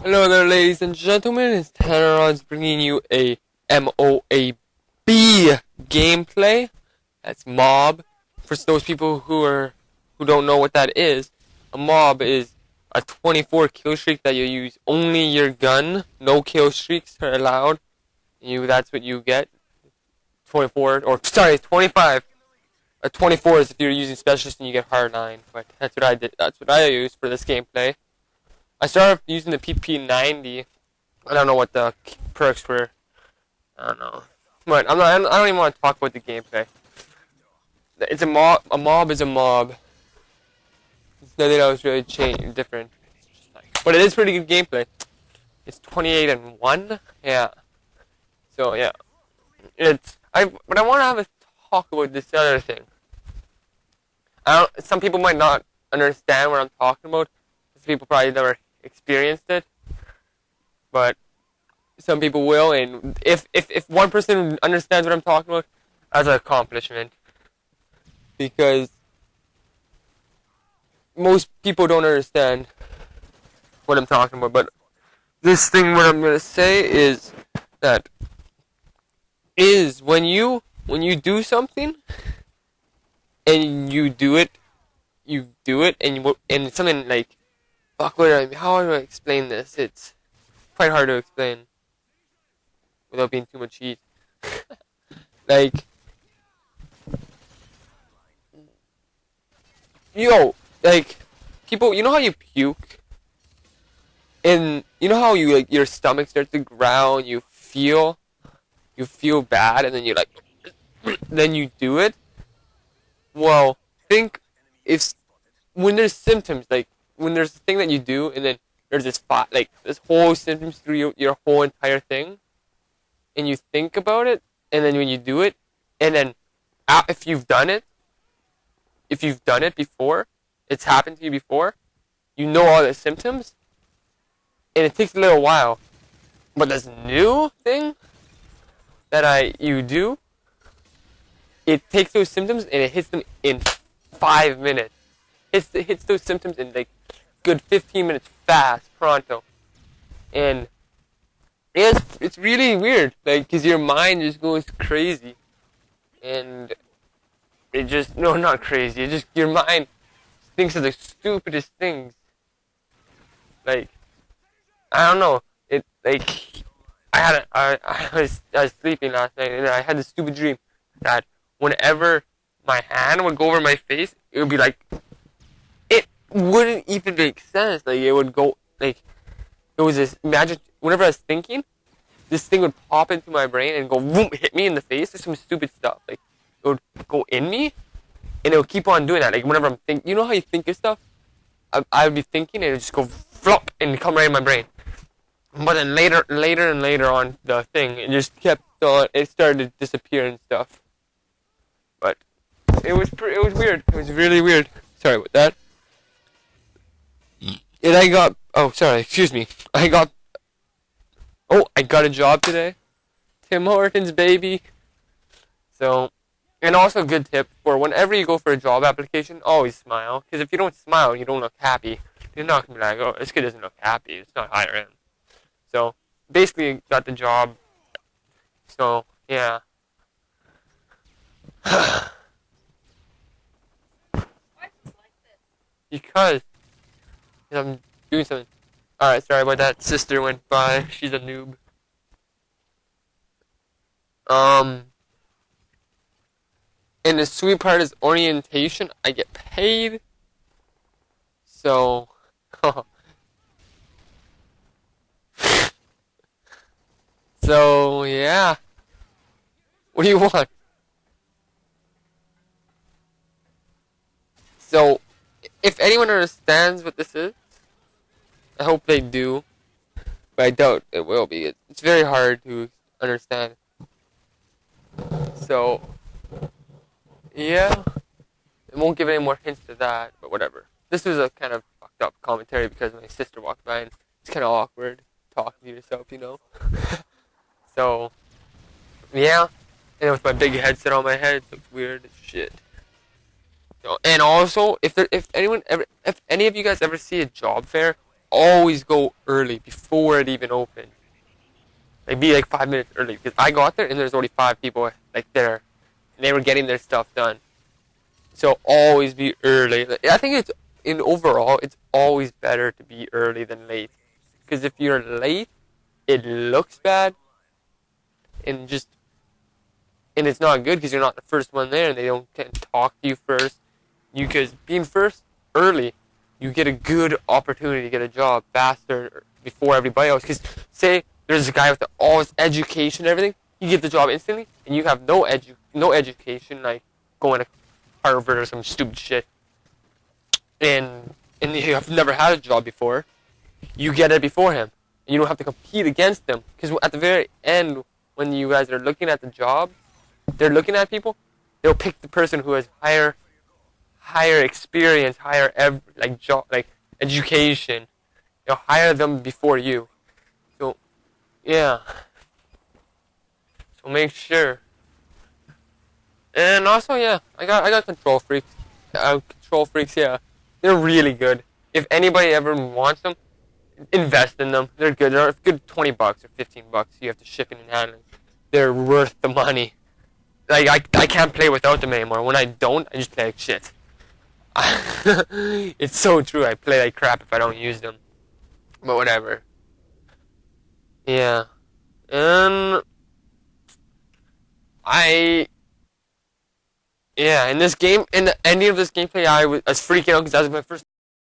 Hello there, ladies and gentlemen. It's Tanneron's bringing you a M.O.A.B gameplay. That's M.O.B. For those people who don't know what that is, a M.O.B is a 24 kill streak that you use only your gun. No kill streaks are allowed. That's what you get. 24 or sorry, 25. A 24 is if you're using specialist and you get hard 9. But that's what I did. That's what I used for this gameplay. I started using the PP90. I don't know what the perks were. I don't know. But I don't even want to talk about the gameplay. It's a M.O.B. A M.O.B is a M.O.B. It's nothing else really different. But it is pretty good gameplay. It's 28-1. Yeah. So yeah. But I want to have a talk about this other thing. Some people might not understand what I'm talking about. Some people probably never experienced it, but some people will. And if one person understands what I'm talking about, that's an accomplishment. Because most people don't understand what I'm talking about. But this thing, what I'm gonna say is that when you do something and you do it, and it's something like, how do I explain this? It's quite hard to explain without being too much heat. People, you know how you puke? And you know how your stomach starts to growl and you feel bad, and then then you do it? Well, think when there's symptoms, when there's a thing that you do, and then there's this whole symptoms through your whole entire thing, and you think about it, and then when you do it, and then if you've done it before, it's happened to you before, you know all the symptoms, and it takes a little while. But this new thing that you do, it takes those symptoms and it hits them in 5 minutes. It hits those symptoms in good 15 minutes fast, pronto. And it's really weird, because your mind just goes crazy. And not crazy, your mind thinks of the stupidest things. I don't know, I was sleeping last night, and I had this stupid dream that whenever my hand would go over my face, it would be it wouldn't even make sense. It would go, it was this, imagine, whenever I was thinking, this thing would pop into my brain and go, boom, hit me in the face, or some stupid stuff. It would go in me, and it would keep on doing that. Whenever I'm thinking, you know how you think of stuff? I would be thinking, and it would just go, flop, and come right in my brain. But then later on, the thing, it just kept on, it started to disappear and stuff. But it was weird. It was really weird. Sorry about that. And I got a job today. Tim Hortons, baby. So, and also a good tip for whenever you go for a job application, always smile. Because if you don't smile, you don't look happy. You're not going to be like, oh, this kid doesn't look happy. It's not hiring. So, basically, got the job. So, yeah. Why is this like this? Because I'm doing something. Alright, sorry about that. Sister went by. She's a noob. And the sweet part is orientation. I get paid. So, so yeah. What do you want? So, if anyone understands what this is, I hope they do, but I doubt it will be. It's very hard to understand. So, yeah, I won't give any more hints to that, but whatever. This was a kind of fucked up commentary because my sister walked by, and it's kind of awkward talking to yourself, you know? So, yeah, and with my big headset on my head, it looks weird as shit. And also, if any of you guys ever see a job fair, always go early before it even opens. Like be like 5 minutes early because I got there and there's already 5 people like there, and they were getting their stuff done. So always be early. I think it's in overall it's always better to be early than late because if you're late, it looks bad and just and it's not good because you're not the first one there and they don't talk to you first. You because being first early, you get a good opportunity to get a job faster before everybody else. Because say there's a guy with all his education and everything, you get the job instantly, and you have no education like going to Harvard or some stupid shit, and you have never had a job before. You get it before him. You don't have to compete against them because at the very end, when you guys are looking at the job, they're looking at people. They'll pick the person who has higher experience, job, like education. They'll hire them before you. So, yeah. So make sure. And also, yeah, I got control freaks. Control freaks, yeah, they're really good. If anybody ever wants them, invest in them. They're good. They're good. $20 or $15. You have to ship in and handling. They're worth the money. Like I can't play without them anymore. When I don't, I just play like shit. It's so true. I play like crap if I don't use them. But whatever. Yeah. And yeah, in this game, in the ending of this gameplay, I was freaking out because that was my first